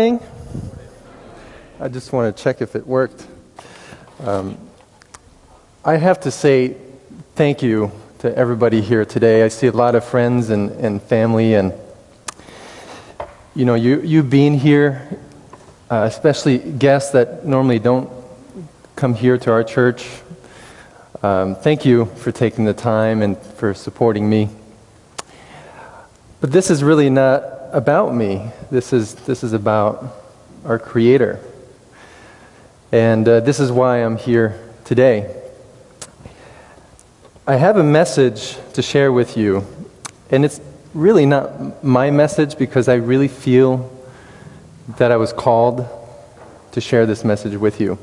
I just want to check if it worked. I have to say thank you to everybody here today. I see a lot of friends and family, and you being here, especially guests that normally don't come here to our church. Thank you for taking the time and for supporting me. But this is really not about me. This is about our Creator. And this is why I'm here today. I have a message to share with you, and it's really not my message because I really feel that I was called to share this message with you.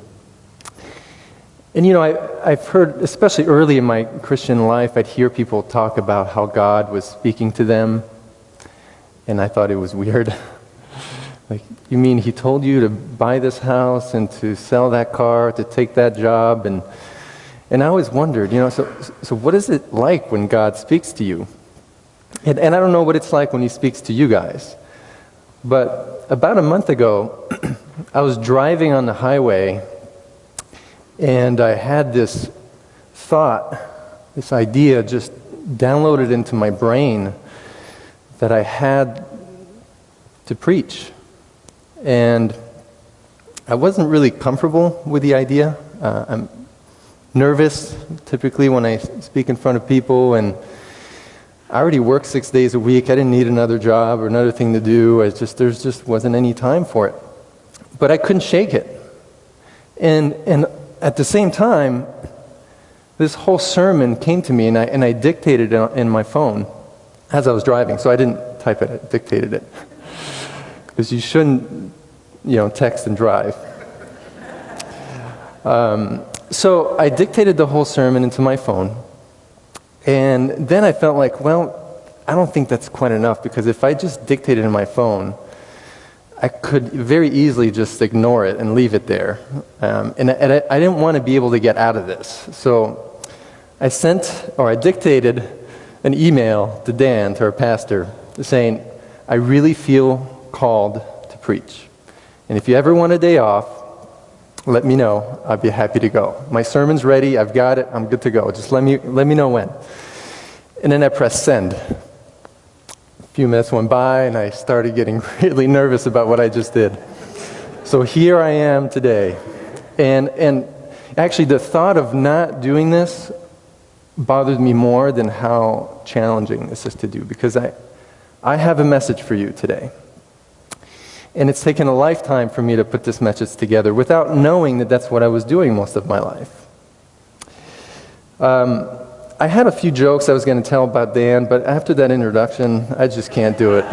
And I've heard, especially early in my Christian life, I'd hear people talk about how God was speaking to them, and I thought it was weird. Like, you mean He told you to buy this house and to sell that car, to take that job? And I always wondered, so what is it like when God speaks to you? And I don't know what it's like when He speaks to you guys. But about a month ago, I was driving on the highway, and I had this thought, this idea just downloaded into my brain that I had to preach. And I wasn't really comfortable with the idea. I'm nervous typically when I speak in front of people, and I already work 6 days a week. I didn't need another job or another thing to do. There just wasn't any time for it. But I couldn't shake it. And at the same time, this whole sermon came to me, and I dictated it in my phone as I was driving. So I didn't type it, I dictated it. Because you shouldn't, text and drive. So I dictated the whole sermon into my phone. And then I felt like, well, I don't think that's quite enough, because if I just dictated in my phone, I could very easily just ignore it and leave it there. And I didn't want to be able to get out of this. So I dictated an email to Dan, to our pastor, saying, I really feel called to preach. And if you ever want a day off, let me know. I'd be happy to go. My sermon's ready. I've got it. I'm good to go. Just let me know when. And then I pressed send. A few minutes went by, and I started getting really nervous about what I just did. So here I am today. And actually, the thought of not doing this bothers me more than how challenging this is to do, because I have a message for you today. And it's taken a lifetime for me to put this message together without knowing that that's what I was doing most of my life. I had a few jokes I was going to tell about Dan, but after that introduction, I just can't do it.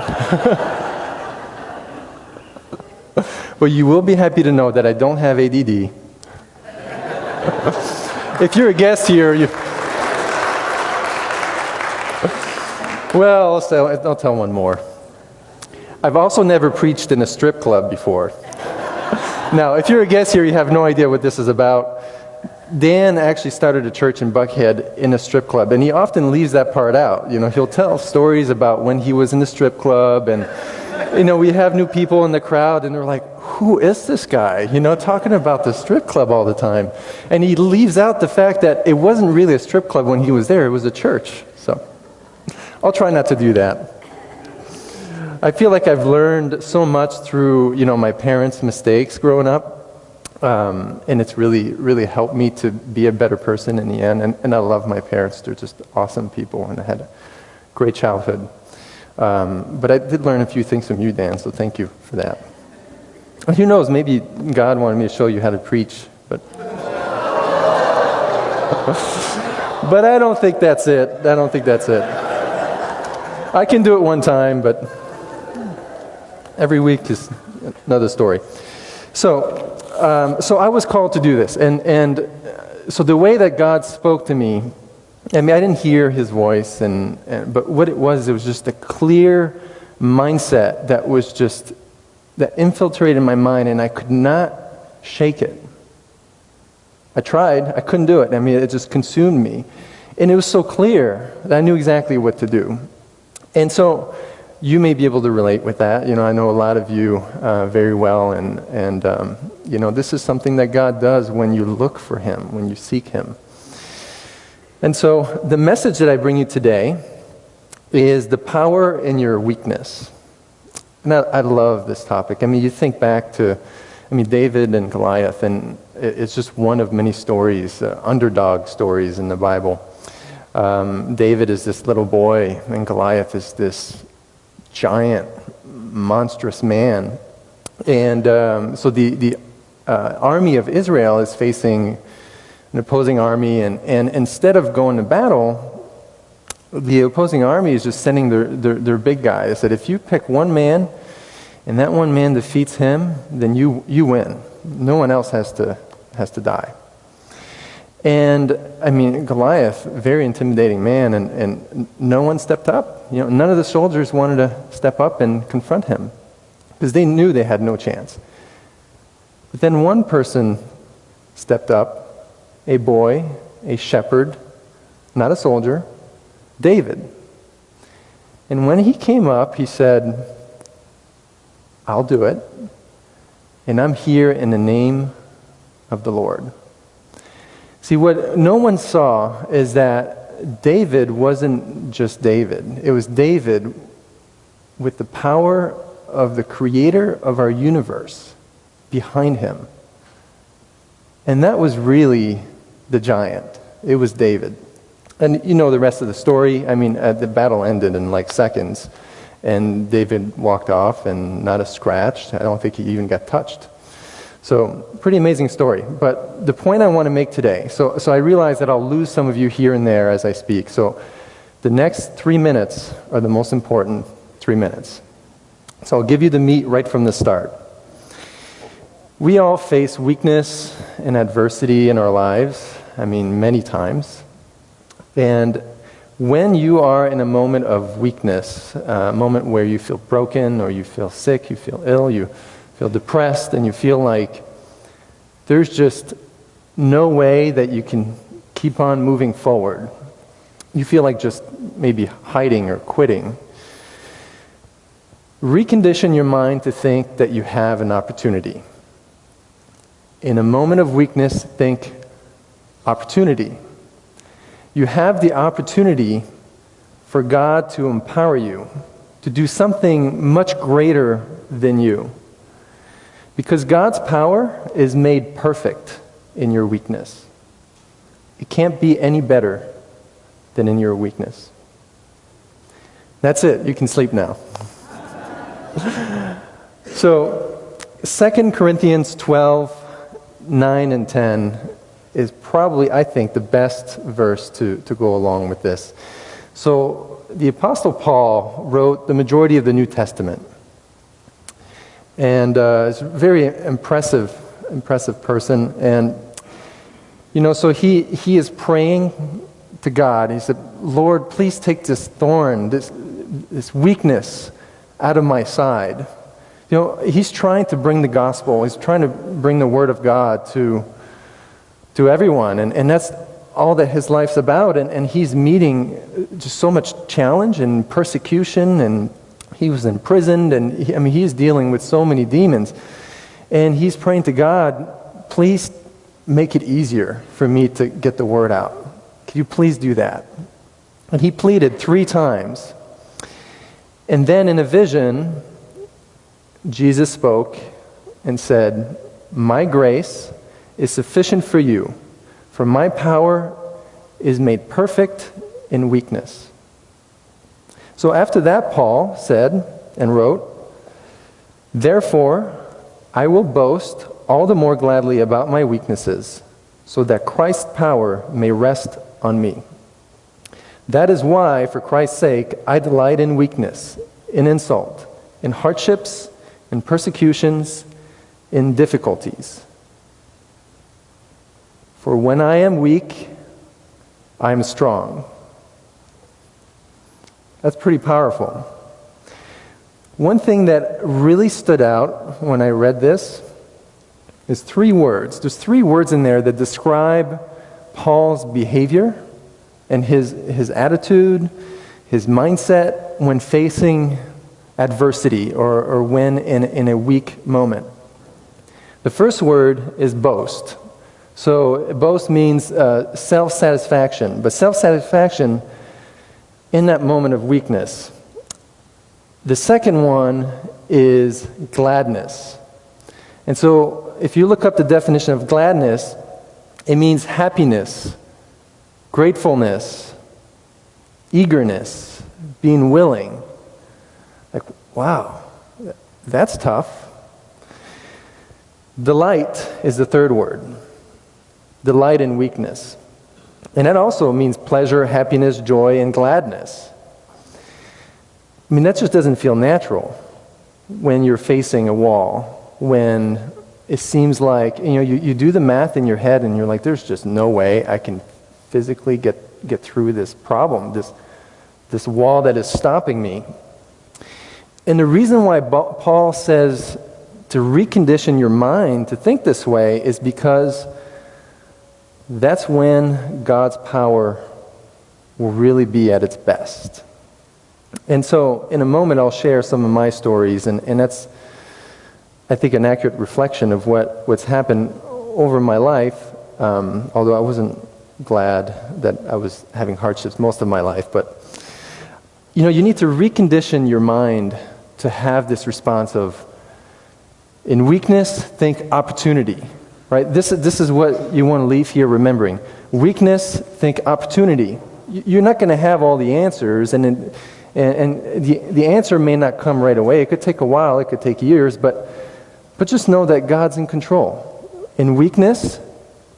But you will be happy to know that I don't have ADD. If you're a guest here, well, I'll tell one more. I've also never preached in a strip club before. Now, if you're a guest here, you have no idea what this is about. Dan actually started a church in Buckhead in a strip club, and he often leaves that part out. He'll tell stories about when he was in the strip club, and, we have new people in the crowd, and they're like, who is this guy? Talking about the strip club all the time. And he leaves out the fact that it wasn't really a strip club when he was there, it was a church. So I'll try not to do that. I feel like I've learned so much through, my parents' mistakes growing up, and it's really, really helped me to be a better person in the end, and I love my parents. They're just awesome people, and I had a great childhood. But I did learn a few things from you, Dan, so thank you for that. And who knows, maybe God wanted me to show you how to preach, but but I don't think that's it. I can do it one time, but every week is another story. So I was called to do this, and so the way that God spoke to me, I didn't hear His voice, but what it was just a clear mindset that infiltrated my mind, and I could not shake it. I tried, I couldn't do it. It just consumed me, and it was so clear that I knew exactly what to do. And so you may be able to relate with that. I know a lot of you very well, and this is something that God does when you look for Him, when you seek Him. And so the message that I bring you today is the power in your weakness. And I love this topic. You think back to, David and Goliath, and it's just one of many stories, underdog stories in the Bible. David is this little boy, and Goliath is this giant, monstrous man. And so the army of Israel is facing an opposing army, and instead of going to battle, the opposing army is just sending their big guys. That if you pick one man, and that one man defeats him, then you win. No one else has to die. And Goliath, very intimidating man, and no one stepped up. None of the soldiers wanted to step up and confront him because they knew they had no chance. But then one person stepped up, a boy, a shepherd, not a soldier, David. And when he came up, he said, "I'll do it, and I'm here in the name of the Lord." See, what no one saw is that David wasn't just David. It was David with the power of the creator of our universe behind him. And that was really the giant. It was David. And you know the rest of the story. The battle ended in like seconds. And David walked off and not a scratch. I don't think he even got touched. So, pretty amazing story. But the point I want to make today, so I realize that I'll lose some of you here and there as I speak. So, the next 3 minutes are the most important 3 minutes. So, I'll give you the meat right from the start. We all face weakness and adversity in our lives, many times. And when you are in a moment of weakness, a moment where you feel broken or you feel sick, you feel ill, you feel depressed, and you feel like there's just no way that you can keep on moving forward. You feel like just maybe hiding or quitting. Recondition your mind to think that you have an opportunity. In a moment of weakness, think opportunity. You have the opportunity for God to empower you to do something much greater than you. Because God's power is made perfect in your weakness. It can't be any better than in your weakness. That's it. You can sleep now. So, 2 Corinthians 12, 9 and 10 is probably, I think, the best verse to go along with this. So, the Apostle Paul wrote the majority of the New Testament. And it's a very impressive person. And, so he is praying to God. He said, "Lord, please take this thorn, this weakness out of my side." He's trying to bring the gospel. He's trying to bring the word of God to everyone. And that's all that his life's about. And he's meeting just so much challenge and persecution, and he was imprisoned, and he's dealing with so many demons. And he's praying to God, "Please make it easier for me to get the word out. Could you please do that?" And he pleaded 3 times. And then in a vision, Jesus spoke and said, "My grace is sufficient for you, for my power is made perfect in weakness." So after that, Paul said and wrote, "Therefore, I will boast all the more gladly about my weaknesses, so that Christ's power may rest on me. That is why, for Christ's sake, I delight in weakness, in insult, in hardships, in persecutions, in difficulties. For when I am weak, I am strong." That's pretty powerful. One thing that really stood out when I read this is 3 words. There's 3 words in there that describe Paul's behavior and his attitude, his mindset when facing adversity or when in a weak moment. The first word is boast. So boast means self-satisfaction, but self-satisfaction in that moment of weakness. The second one is gladness. And so if you look up the definition of gladness, it means happiness, gratefulness, eagerness, being willing. Like, wow, that's tough. Delight is the third word. Delight in weakness. And that also means pleasure, happiness, joy, and gladness. I mean, that just doesn't feel natural when you're facing a wall, when it seems like, you do the math in your head and you're like, there's just no way I can physically get through this problem, this wall that is stopping me. And the reason why Paul says to recondition your mind to think this way is because that's when God's power will really be at its best. And so in a moment I'll share some of my stories, and that's, I think, an accurate reflection of what's happened over my life, although I wasn't glad that I was having hardships most of my life. But you need to recondition your mind to have this response of, in weakness, think opportunity. Right? This is what you want to leave here remembering. Weakness, think opportunity. You're not going to have all the answers, and the answer may not come right away. It could take a while, it could take years, but just know that God's in control. In weakness,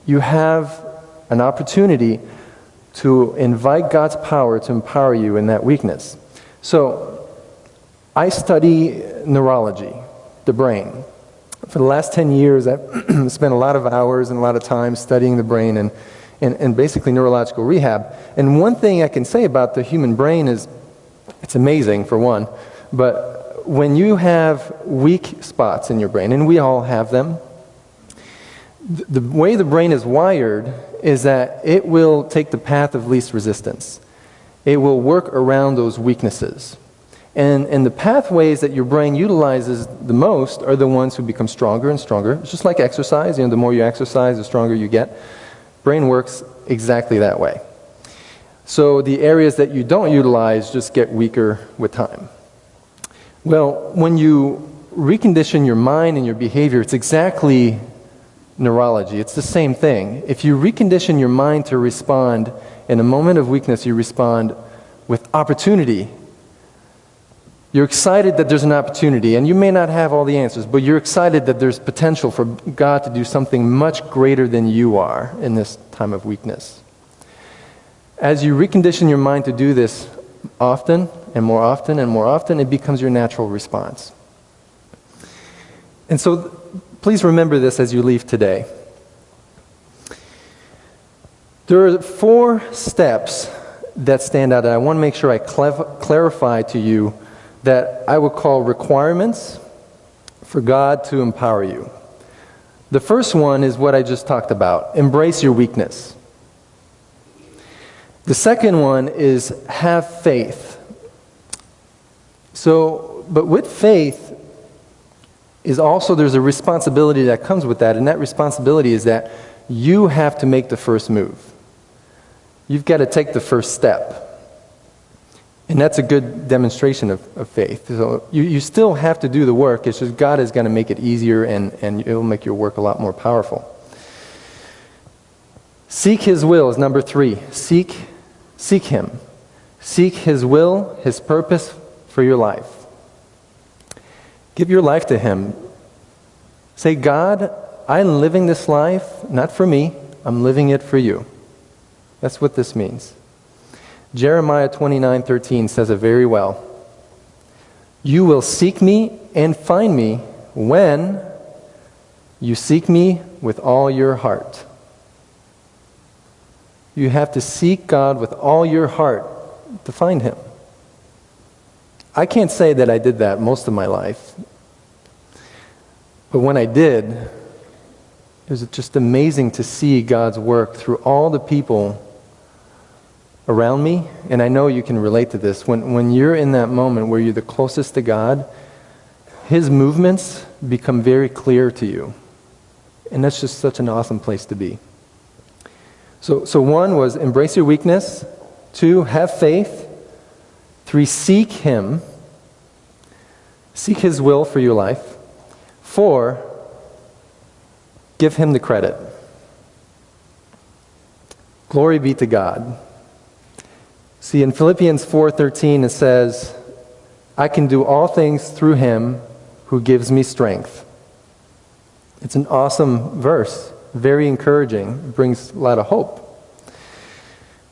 you have an opportunity to invite God's power to empower you in that weakness. So, I study neurology, the brain. For the last 10 years, I've spent a lot of hours and a lot of time studying the brain and basically neurological rehab. And one thing I can say about the human brain is it's amazing, for one, but when you have weak spots in your brain, and we all have them, the way the brain is wired is that it will take the path of least resistance. It will work around those weaknesses. And the pathways that your brain utilizes the most are the ones who become stronger and stronger. It's just like exercise. The more you exercise, the stronger you get. Brain works exactly that way. So the areas that you don't utilize just get weaker with time. Well, when you recondition your mind and your behavior, it's exactly neurology. It's the same thing. If you recondition your mind to respond in a moment of weakness, you respond with opportunity. You're excited that there's an opportunity, and you may not have all the answers, but you're excited that there's potential for God to do something much greater than you are in this time of weakness. As you recondition your mind to do this often and more often and more often, it becomes your natural response. And so please remember this as you leave today. There are 4 steps that stand out that I want to make sure I clarify to you, that I would call requirements for God to empower you. The first one is what I just talked about. Embrace your weakness. The second one is have faith. But with faith is also, there's a responsibility that comes with that, and that responsibility is that you have to make the first move. You've got to take the first step. And that's a good demonstration of faith. So you still have to do the work. It's just God is going to make it easier, and it will make your work a lot more powerful. Seek His will is number 3. Seek Him. Seek His will, His purpose for your life. Give your life to Him. Say, God, I'm living this life not for me. I'm living it for you. That's what this means. Jeremiah 29:13 says it very well. You will seek me and find me when you seek me with all your heart. You have to seek God with all your heart to find Him. I can't say that I did that most of my life. But when I did, it was just amazing to see God's work through all the people around me, and I know you can relate to this, when you're in that moment where you're the closest to God, His movements become very clear to you. And that's just such an awesome place to be. So 1 was embrace your weakness. 2, have faith. 3, seek Him. Seek His will for your life. 4, give Him the credit. Glory be to God. See, in Philippians 4:13 it says, I can do all things through Him who gives me strength. It's an awesome verse, very encouraging. It brings a lot of hope.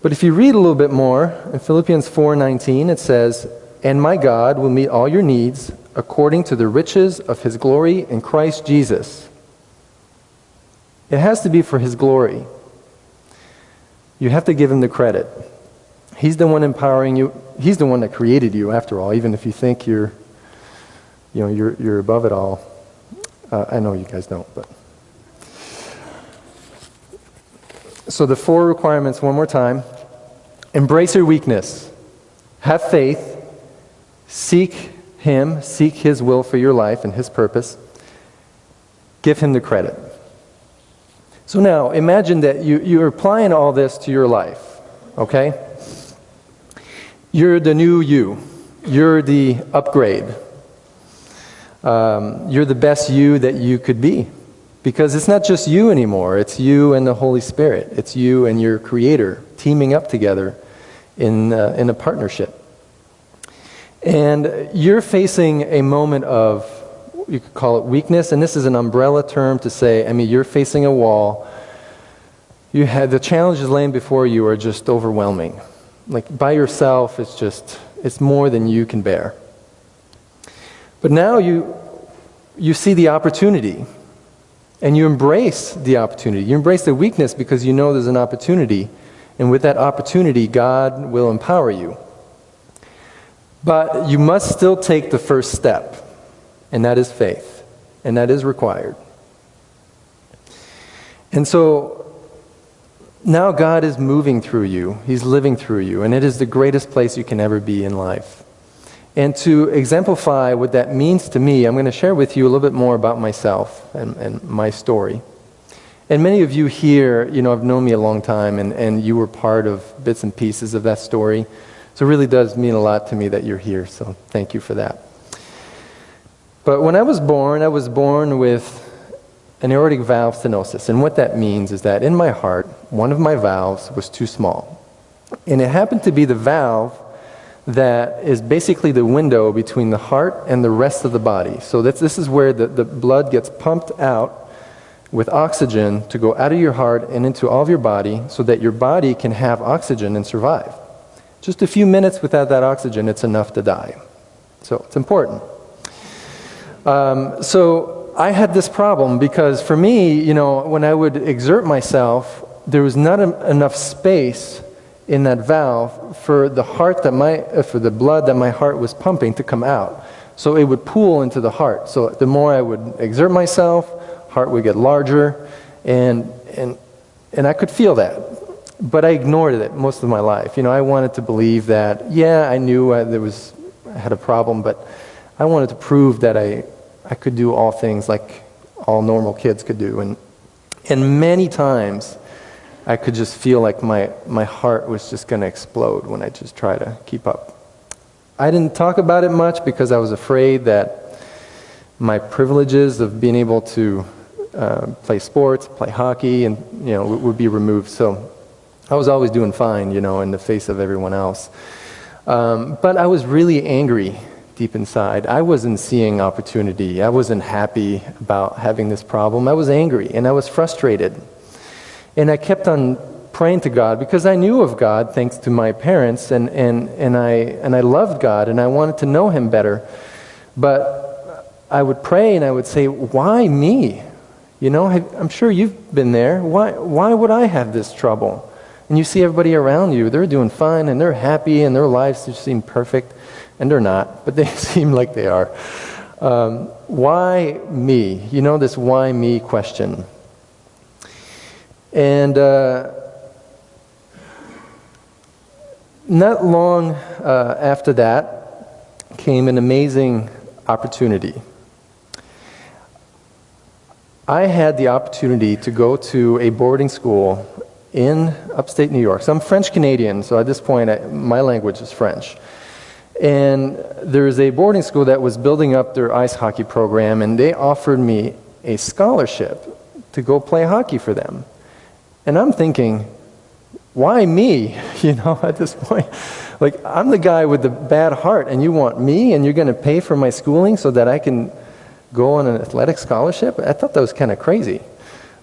But if you read a little bit more, in Philippians 4:19 it says, and my God will meet all your needs according to the riches of His glory in Christ Jesus. It has to be for His glory. You have to give Him the credit. He's the one empowering you. He's the one that created you, after all, even if you think you're above it all. I know you guys don't, but. So the 4 requirements one more time. Embrace your weakness. Have faith. Seek Him. Seek His will for your life and His purpose. Give Him the credit. So now, imagine that you're applying all this to your life, okay? You're the new you. You're the upgrade. You're the best you that you could be. Because it's not just you anymore. It's you and the Holy Spirit. It's you and your Creator teaming up together in a partnership. And you're facing a moment of, you could call it weakness, and this is an umbrella term to say, you're facing a wall. The challenges laying before you are just overwhelming. Like by yourself, it's more than you can bear. But now you see the opportunity, and you embrace the opportunity. You embrace the weakness because you know there's an opportunity, and with that opportunity, God will empower you. But you must still take the first step, and that is faith, and that is required. And so now God is moving through you. He's living through you, and it is the greatest place you can ever be in life. And to exemplify what that means to me, I'm going to share with you a little bit more about myself and my story. And many of you here, have known me a long time, and you were part of bits and pieces of that story. So it really does mean a lot to me that you're here, so thank you for that. But when I was born with an aortic valve stenosis. And what that means is that in my heart, one of my valves was too small. And it happened to be the valve that is basically the window between the heart and the rest of the body. So this is where the blood gets pumped out with oxygen to go out of your heart and into all of your body so that your body can have oxygen and survive. Just a few minutes without that oxygen, it's enough to die. So it's important. So I had this problem because for me, when I would exert myself, there was not enough space in that valve for the blood that my heart was pumping to come out. So it would pool into the heart. So the more I would exert myself, heart would get larger, and I could feel that. But I ignored it most of my life. I wanted to believe that, I knew I had a problem, but I wanted to prove that I could do all things like all normal kids could do. And many times I could just feel like my heart was just going to explode when I just try to keep up. I didn't talk about it much because I was afraid that my privileges of being able to play sports, play hockey, and would be removed. So I was always doing fine, in the face of everyone else. But I was really angry deep inside. I wasn't seeing opportunity. I wasn't happy about having this problem. I was angry and I was frustrated. And I kept on praying to God because I knew of God thanks to my parents, and I loved God and I wanted to know Him better. But I would pray and I would say, why me? I'm sure you've been there. Why would I have this trouble? And you see everybody around you, they're doing fine and they're happy and their lives just seem perfect. And they're not, but they seem like they are. Why me? This why me question. And Not long after that came an amazing opportunity. I had the opportunity to go to a boarding school in upstate New York. So I'm French Canadian, so at this point my language is French. And there's a boarding school that was building up their ice hockey program, and they offered me a scholarship to go play hockey for them. And I'm thinking, why me? You know, at this point, like, I'm the guy with the bad heart, and you want me, and you're going to pay for my schooling so that I can go on an athletic scholarship? I thought that was kind of crazy.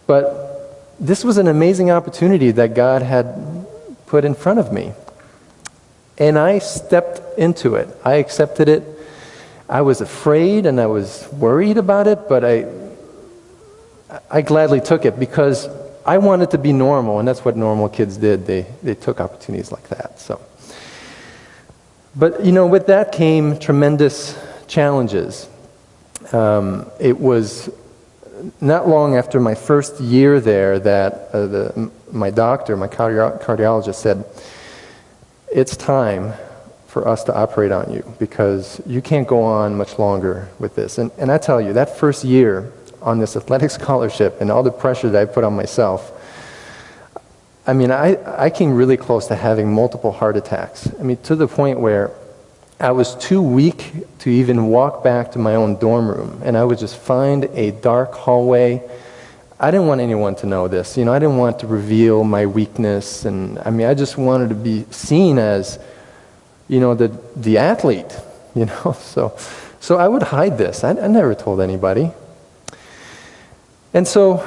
But this was an amazing opportunity that God had put in front of me. And I stepped into it. I accepted it. I was afraid and I was worried about it, but I gladly took it because I wanted to be normal, and that's what normal kids did. They took opportunities like that. But, you know, with that came tremendous challenges. It was not long after my first year there that my doctor, my cardiologist said, it's time for us to operate on you because you can't go on much longer with this. And I tell you, that first year on this athletic scholarship and all the pressure that I put on myself, I mean, I came really close to having multiple heart attacks. I mean, to the point where I was too weak to even walk back to my own dorm room, and I would just find a dark hallway. I didn't want anyone to know this. You know, I didn't want to reveal my weakness, and I mean, I just wanted to be seen as, you know, the athlete, you know. So I would hide this. I never told anybody. And so,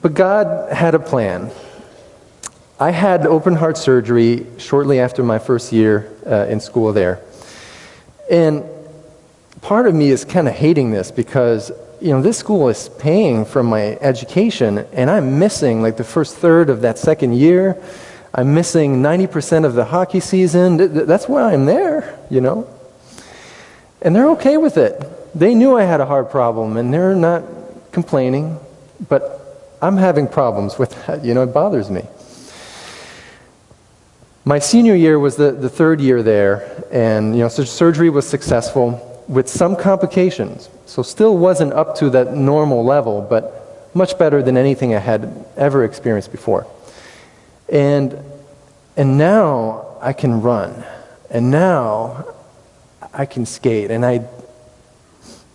but God had a plan. I had open heart surgery shortly after my first year in school there. And part of me is kind of hating this because, you know, this school is paying for my education, and I'm missing like the first third of that second year. I'm missing 90% of the hockey season. That's why I'm there, you know. And they're okay with it. They knew I had a heart problem, and they're not complaining, but I'm having problems with that. You know, it bothers me. My senior year was the third year there, and, you know, so surgery was successful with some complications. So still wasn't up to that normal level, but much better than anything I had ever experienced before. And now I can run, and now I can skate, and I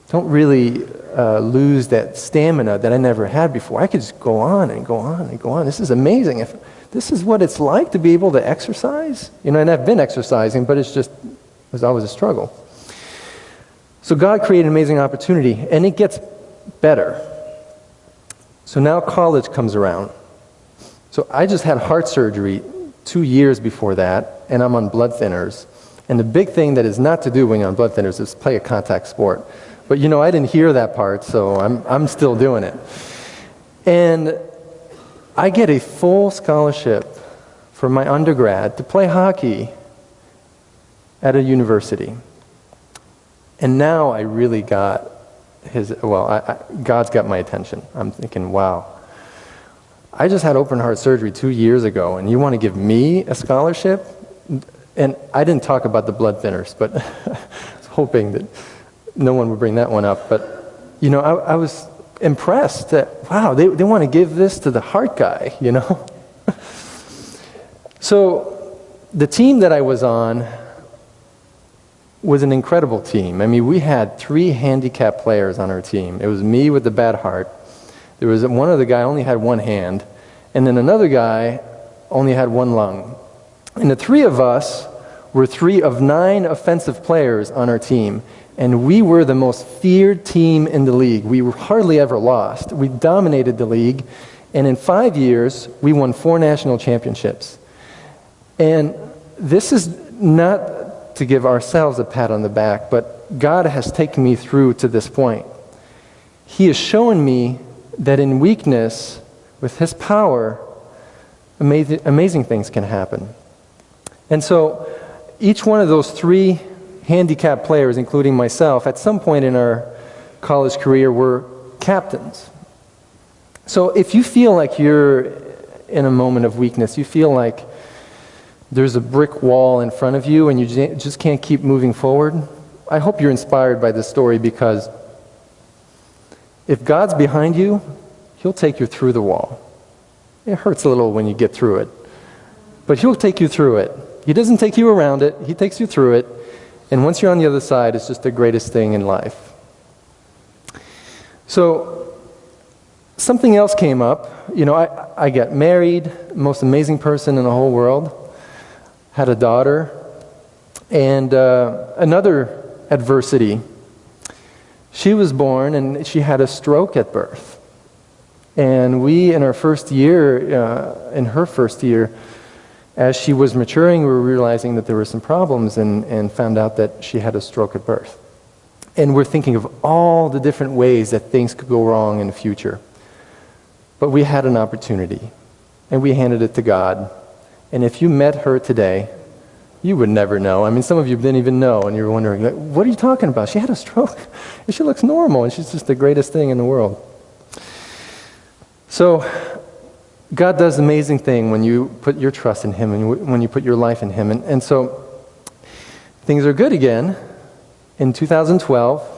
don't really lose that stamina that I never had before. I could just go on and go on and go on. This is amazing. If this is what it's like to be able to exercise, you know, and I've been exercising, but it was always a struggle. So God created an amazing opportunity, and it gets better. So now college comes around. So I just had heart surgery 2 years before that, and I'm on blood thinners. And the big thing that is not to do when you're on blood thinners is play a contact sport. But, you know, I didn't hear that part, so I'm still doing it. And I get a full scholarship for my undergrad to play hockey at a university. And now I really got God's got my attention. I'm thinking, wow, I just had open heart surgery 2 years ago, and you want to give me a scholarship? And I didn't talk about the blood thinners, but I was hoping that no one would bring that one up. But, you know, I was impressed that, wow, they want to give this to the heart guy, you know? So the team that I was on was an incredible team. I mean, we had 3 handicapped players on our team. It was me with the bad heart. There was one other guy only had one hand, and then another guy only had one lung. And the 3 of us were 3 of 9 offensive players on our team, and we were the most feared team in the league. We were hardly ever lost. We dominated the league, and in 5 years, we won 4 national championships. And this is not to give ourselves a pat on the back, but God has taken me through to this point. He has shown me that in weakness, with His power, amazing things can happen. And so each one of those 3 handicapped players, including myself, at some point in our college career were captains. So if you feel like you're in a moment of weakness, you feel like there's a brick wall in front of you and you just can't keep moving forward. I hope you're inspired by this story, because if God's behind you, He'll take you through the wall. It hurts a little when you get through it, but He'll take you through it. He doesn't take you around it, He takes you through it, and once you're on the other side, it's just the greatest thing in life. So, something else came up. I got married, most amazing person in the whole world, had a daughter, and another adversity. She was born and she had a stroke at birth. And we, in her first year, as she was maturing, we were realizing that there were some problems, and found out that she had a stroke at birth. And we're thinking of all the different ways that things could go wrong in the future. But we had an opportunity, and we handed it to God. And if you met her today, you would never know. I mean, some of you didn't even know, and you're wondering, like, what are you talking about? She had a stroke, and she looks normal, and she's just the greatest thing in the world. So, God does an amazing thing when you put your trust in Him, and when you put your life in Him. And so, things are good again. In 2012,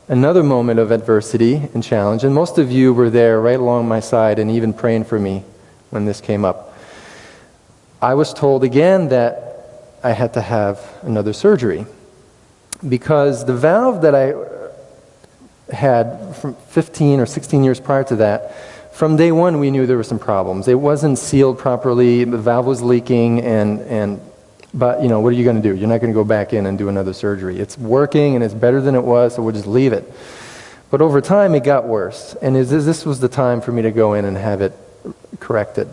another moment of adversity and challenge, and most of you were there right along my side and even praying for me when this came up. I was told again that I had to have another surgery, because the valve that I had from 15 or 16 years prior to that, from day one we knew there were some problems. It wasn't sealed properly, the valve was leaking, but what are you going to do? You're not going to go back in and do another surgery. It's working and it's better than it was, so we'll just leave it. But over time it got worse, and this was the time for me to go in and have it corrected.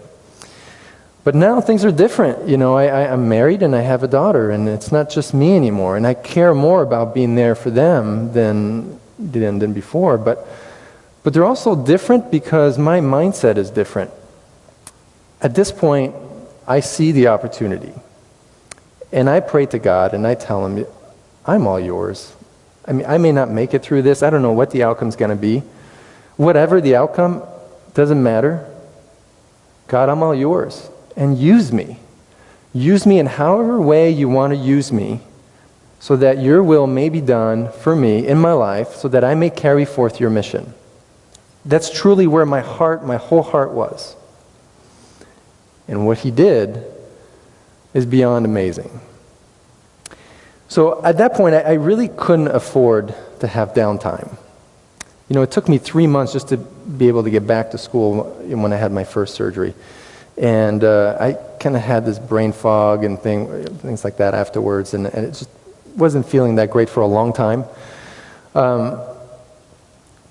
But now things are different. I'm married and I have a daughter, and it's not just me anymore, and I care more about being there for them than before. But they're also different because my mindset is different. At this point, I see the opportunity, and I pray to God and I tell Him, I'm all yours. I mean, I may not make it through this. I don't know what the outcome's going to be. Whatever the outcome, doesn't matter. God, I'm all yours. And use me. Use me in however way you want to use me, so that your will may be done for me in my life, so that I may carry forth your mission. That's truly where my whole heart was. And what He did is beyond amazing. So at that point, I really couldn't afford to have downtime. It took me 3 months just to be able to get back to school when I had my first surgery. And I kind of had this brain fog and things like that afterwards, and it just wasn't feeling that great for a long time.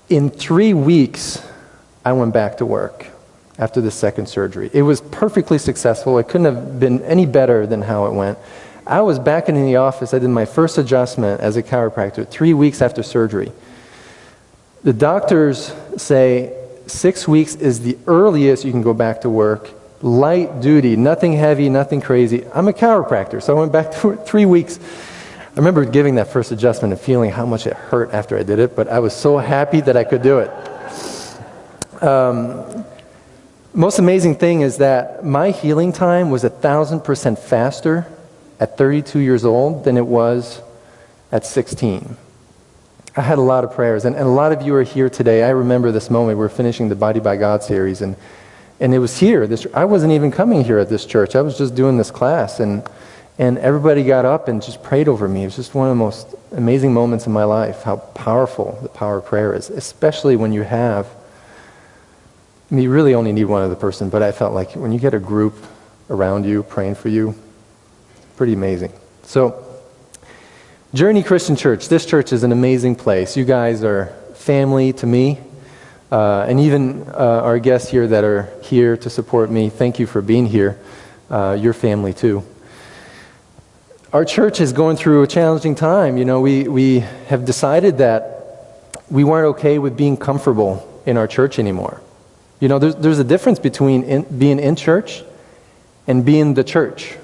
In 3 weeks, I went back to work after the second surgery. It was perfectly successful. It couldn't have been any better than how it went. I was back in the office. I did my first adjustment as a chiropractor 3 weeks after surgery. The doctors say 6 weeks is the earliest you can go back to work. Light duty, nothing heavy, nothing crazy. I'm a chiropractor, so I went back to 3 weeks. I remember giving that first adjustment and feeling how much it hurt after I did it, but I was so happy that I could do it. Most amazing thing is that my healing time was 1,000% faster at 32 years old than it was at 16. I had a lot of prayers, and a lot of you are here today. I remember this moment. We're finishing the Body by God series, and it was here. I wasn't even coming here at this church. I was just doing this class, and everybody got up and just prayed over me. It was just one of the most amazing moments in my life, how powerful the power of prayer is, especially when you really only need one other person, but I felt like when you get a group around you praying for you, pretty amazing. So, Journey Christian Church, this church is an amazing place. You guys are family to me. And even our guests here that are here to support me, thank you for being here. Your family too. Our church is going through a challenging time. We have decided that we weren't okay with being comfortable in our church anymore. There's a difference between being in church and being the church.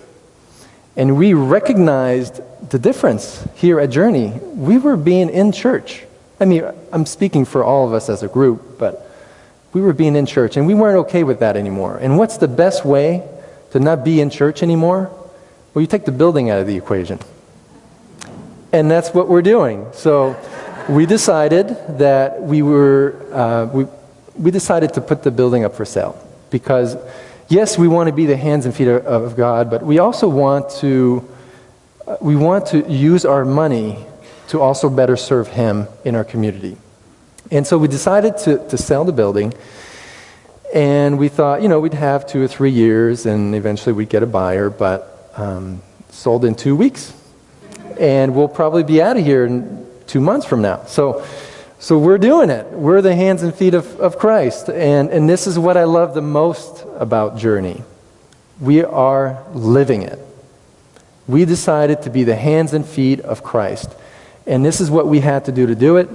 And we recognized the difference here at Journey. We were being in church. I mean, I'm speaking for all of us as a group, but we were being in church, and we weren't okay with that anymore. And what's the best way to not be in church anymore? Well, you take the building out of the equation. And that's what we're doing. So we decided that we decided to put the building up for sale. Because, yes, we want to be the hands and feet of God, but we also want to use our money to also better serve Him in our community. And so we decided to sell the building, and we thought, we'd have 2 or 3 years, and eventually we'd get a buyer, but sold in 2 weeks. And we'll probably be out of here in 2 months from now. So we're doing it. We're the hands and feet of Christ. And this is what I love the most about Journey. We are living it. We decided to be the hands and feet of Christ. And this is what we had to do it.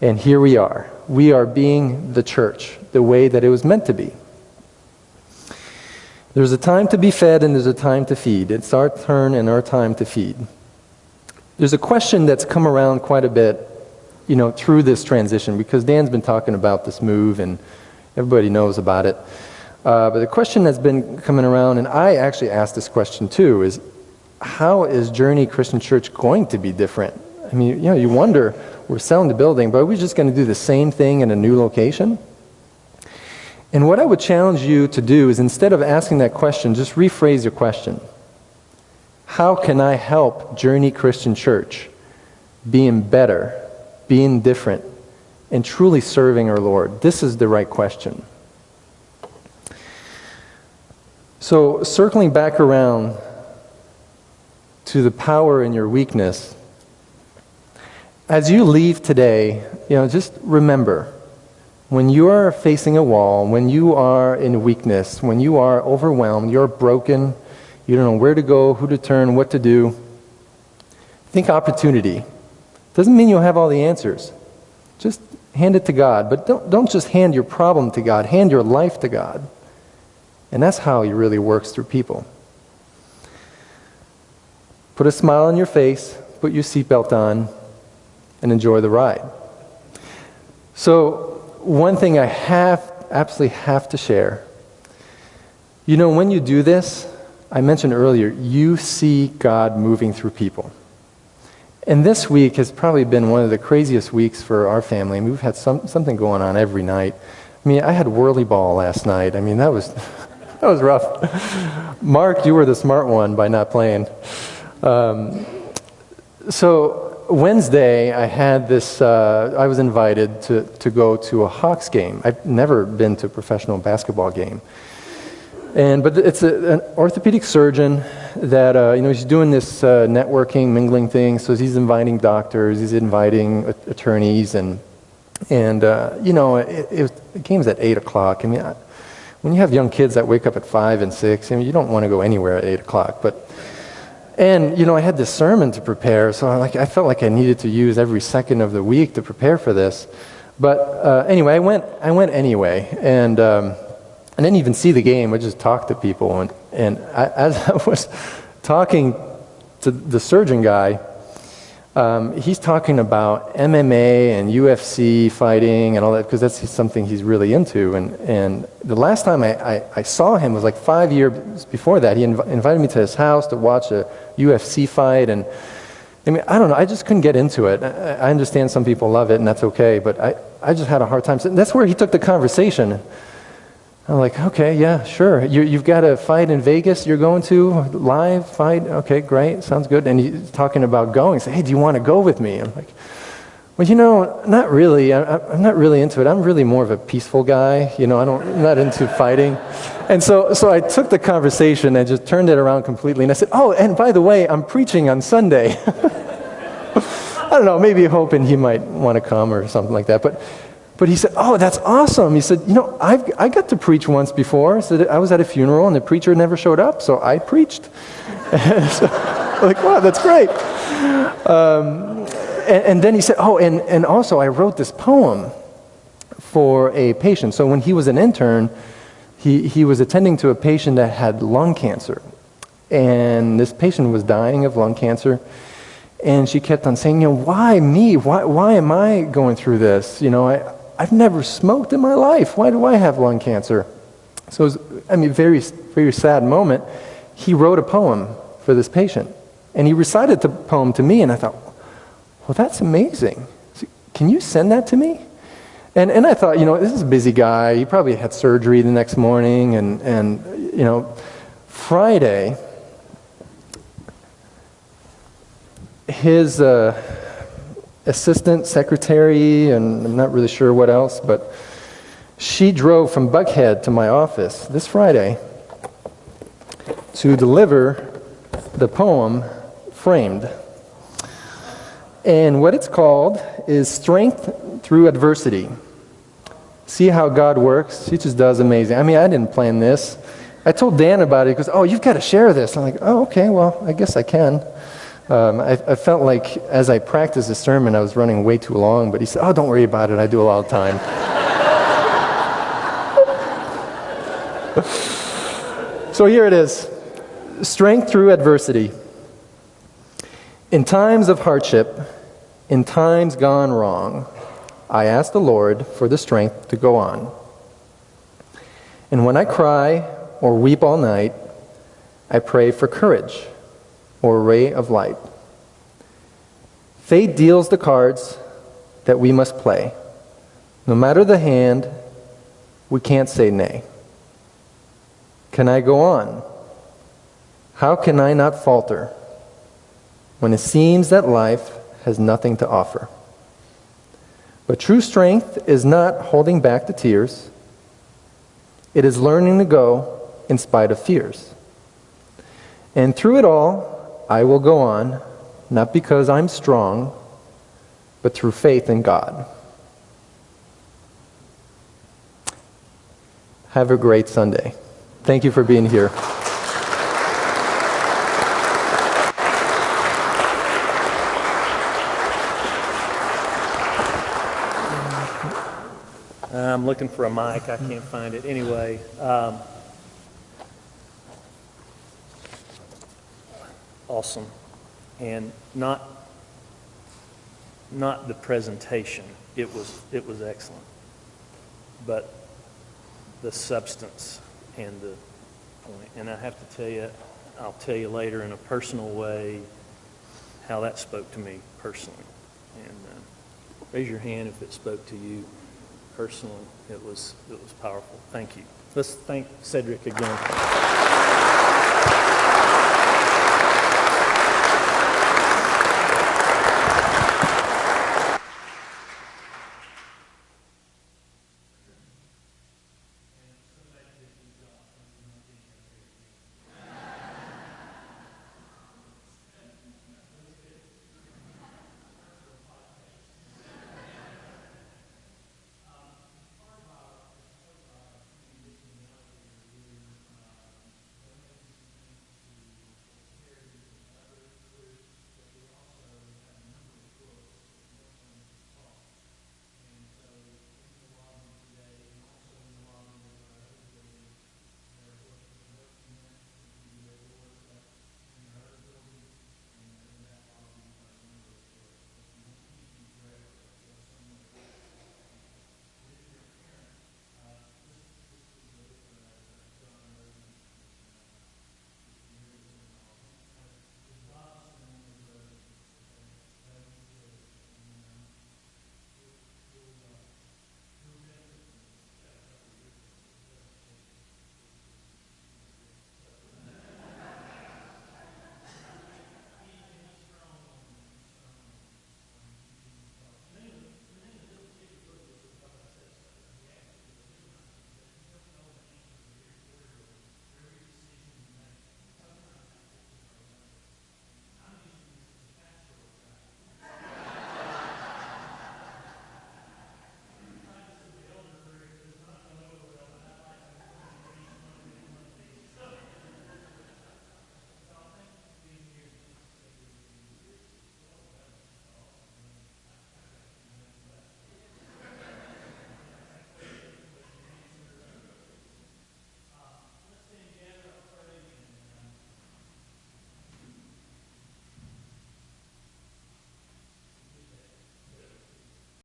And here we are. We are being the church, the way that it was meant to be. There's a time to be fed and there's a time to feed. It's our turn and our time to feed. There's a question that's come around quite a bit, through this transition, because Dan's been talking about this move and everybody knows about it. But the question that's been coming around, and I actually asked this question too, is how is Journey Christian Church going to be different? I mean, you wonder, we're selling the building, but are we just going to do the same thing in a new location? And what I would challenge you to do is, instead of asking that question, just rephrase your question. How can I help Journey Christian Church being better, being different, and truly serving our Lord? This is the right question. So, circling back around to the power in your weakness, as you leave today, just remember, when you are facing a wall, when you are in weakness, when you are overwhelmed, you're broken, you don't know where to go, who to turn, what to do, think opportunity. Doesn't mean you'll have all the answers. Just hand it to God. But don't just hand your problem to God. Hand your life to God. And that's how He really works through people. Put a smile on your face, put your seatbelt on, and enjoy the ride. So, one thing I absolutely have to share. When you do this, I mentioned earlier, you see God moving through people. And this week has probably been one of the craziest weeks for our family. I mean, we've had something going on every night. I mean, I had whirly ball last night. I mean, that was rough. Mark, you were the smart one by not playing. So Wednesday, I had this, I was invited to go to a Hawks game. I've never been to a professional basketball game. But it's an orthopedic surgeon that, he's doing this networking, mingling thing. So he's inviting doctors, he's inviting attorneys, and the game's at 8 o'clock. I mean, when you have young kids that wake up at 5 and 6, I mean, you don't want to go anywhere at 8 o'clock. I had this sermon to prepare, so I felt like I needed to use every second of the week to prepare for this. But anyway, I went anyway, and I didn't even see the game. I just talked to people, and as I was talking to the surgeon guy, he's talking about MMA and UFC fighting and all that, because that's something he's really into. And the last time I saw him was like 5 years before that. He invited me to his house to watch a UFC fight, and I mean, I don't know, I just couldn't get into it. I understand some people love it, and that's okay, but I just had a hard time. So that's where he took the conversation. I'm like, okay, yeah, sure. You've got a fight in Vegas you're going to, live fight? Okay, great, sounds good. And he's talking about going. Say, hey, do you want to go with me? I'm like, well, not really. I'm not really into it. I'm really more of a peaceful guy. I'm not into fighting. And so I took the conversation and just turned it around completely. And I said, oh, and by the way, I'm preaching on Sunday. I don't know, maybe hoping he might want to come or something like that. But he said, oh, that's awesome. He said, I got to preach once before. So I was at a funeral and the preacher never showed up, so I preached. So, like, wow, that's great. And then he said, oh, and also I wrote this poem for a patient. So when he was an intern, he was attending to a patient that had lung cancer. And this patient was dying of lung cancer. And she kept on saying, why me? Why am I going through this? I've never smoked in my life. Why do I have lung cancer? So it was, very, very sad moment. He wrote a poem for this patient. And he recited the poem to me, and I thought, well, that's amazing. Can you send that to me? And I thought, this is a busy guy. He probably had surgery the next morning. And Friday, his assistant secretary, and I'm not really sure what else, but she drove from Buckhead to my office this Friday to deliver the poem framed. And what it's called is Strength Through Adversity. See how God works? He just does amazing. I didn't plan this. I told Dan about it. He goes, oh, you've got to share this. I'm like, oh, okay, well, I guess I can. I felt like as I practiced the sermon, I was running way too long, but he said, oh, don't worry about it. I do it all the time. So here it is. Strength through adversity. In times of hardship, in times gone wrong, I ask the Lord for the strength to go on. And when I cry or weep all night, I pray for courage or a ray of light. Fate deals the cards that we must play. No matter the hand, we can't say nay. Can I go on? How can I not falter when it seems that life has nothing to offer? But true strength is not holding back the tears. It is learning to go in spite of fears. And through it all, I will go on, not because I'm strong, but through faith in God. Have a great Sunday. Thank you for being here. I'm looking for a mic. I can't find it. Anyway, awesome. And not the presentation. It was excellent. But the substance and the point. And I have to tell you, I'll tell you later in a personal way how that spoke to me personally. And raise your hand if it spoke to you personally. It was powerful. Thank you. Let's thank Cedrick again.